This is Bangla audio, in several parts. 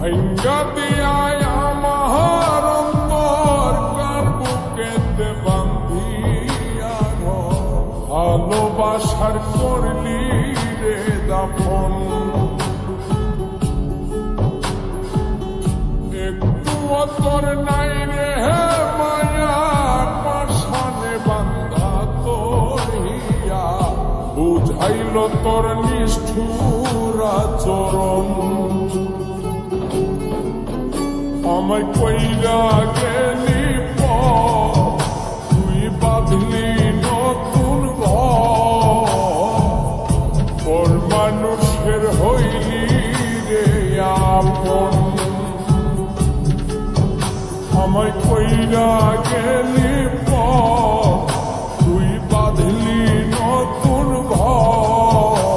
ভাঙ্গা দিয়ায় আমার অন্তর কার বুকেতে বান্ধিয়া ভালোবাসার করলি রে দাফন একটু তোর নাই রে মায়া পাশানে বান্ধা তোর হিয়া বুঝাইল তোর নিষ্ঠুর আচরণ আমায় কইরা গেলি তুই বাঁধলি নতুন ঘর মানুষের হইলি রে আপন আমায় কইরা গেলি তুই বাঁধলি নতুন ঘর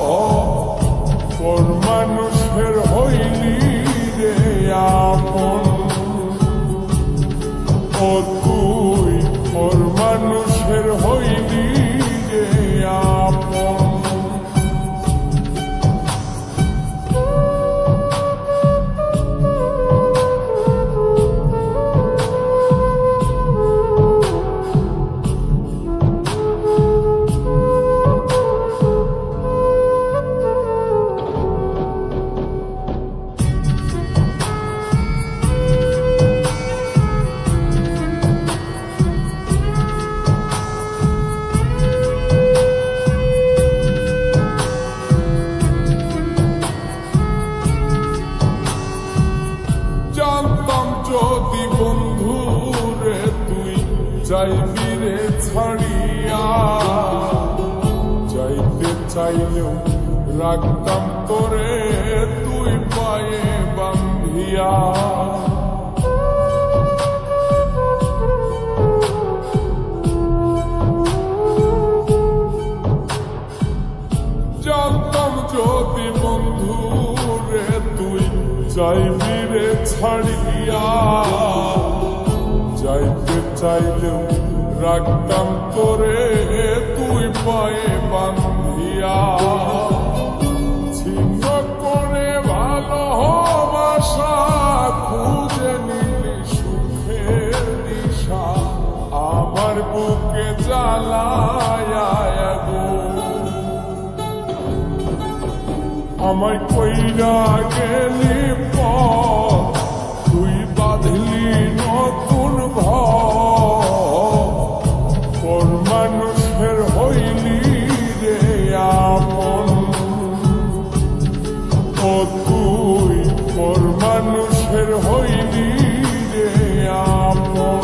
মানুষের হইলি রে আপন ও তুই ওর মানুষের হইলি রে আপন যদি বন্ধু রে তুই যাইবি রে ছাড়িয়া যাইতে চাইলেও রাখতাম তোরে তুই পায়ে বান্ধিয়া জানতাম যদি বন্ধু রে তুই যাইবি রে ছাড়িয়া যাইতে চাইলেও রাখতাম তোরে তুই পায়ে বান্ধিয়া ছিন্ন করে ভালোবাসা খুঁজে নিলি সুখের দিশা আমার বুকে জ্বালায়া গো আমায় কইরা গেলি তুই বাঁধলি নতুন ঘর মানুষের হইলি রে আপন ও তুই ওর মানুষের হইলি রে আপন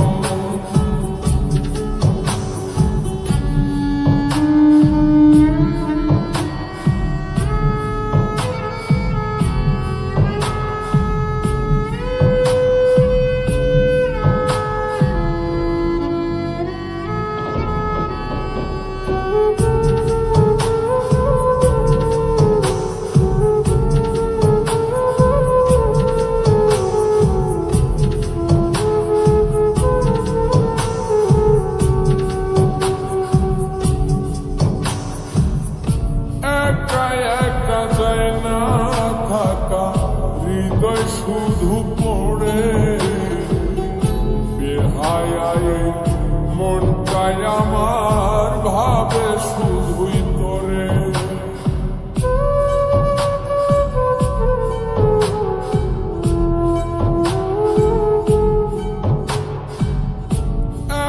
হৃদয় শুধু পড়ে বেহায় মনটাই আমার ভাবে শুধুই তোরে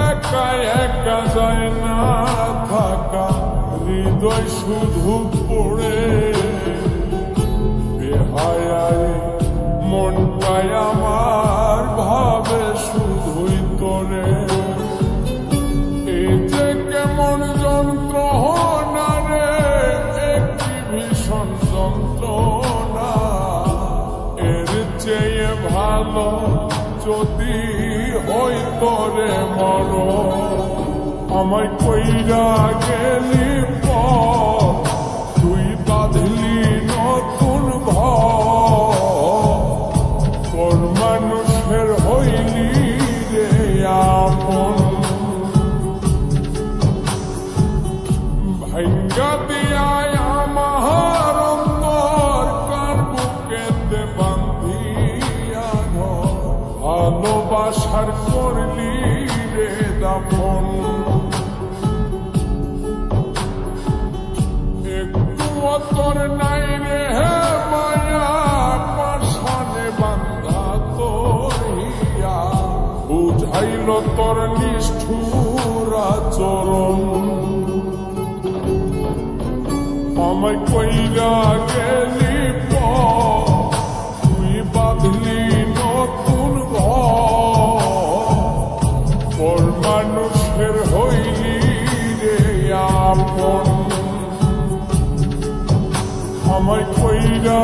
একা একা যায় না থাকা হৃদয় শুধু পড়ে বেহায় মনটাই আমার ভাবে শুধুই তোরে এই যে কেমন যন্ত্রণা রে একটি ভীষণ যন্ত্রণা এর চেয়ে ভালো যদি হই তোরে মর আমায় কইরা গেলি তুই বাঁধলি নতুন ঘর মানুষের হইলি রে আপন ভাঙ্গা দিয়ায় আমার অন্তর কার বুকেতে বান্ধিয়া ভালোবাসার করলি রে দাফন একটু তোর নাই রে মায়া পাশানে বান্ধা তোর হিয়া বুঝাইল তোর নিষ্ঠুর আচরণ আমায় কইরা গেলি তুই বাঁধলি নতুন ঘর মানুষের হইলি রে আপন আমায় কইরা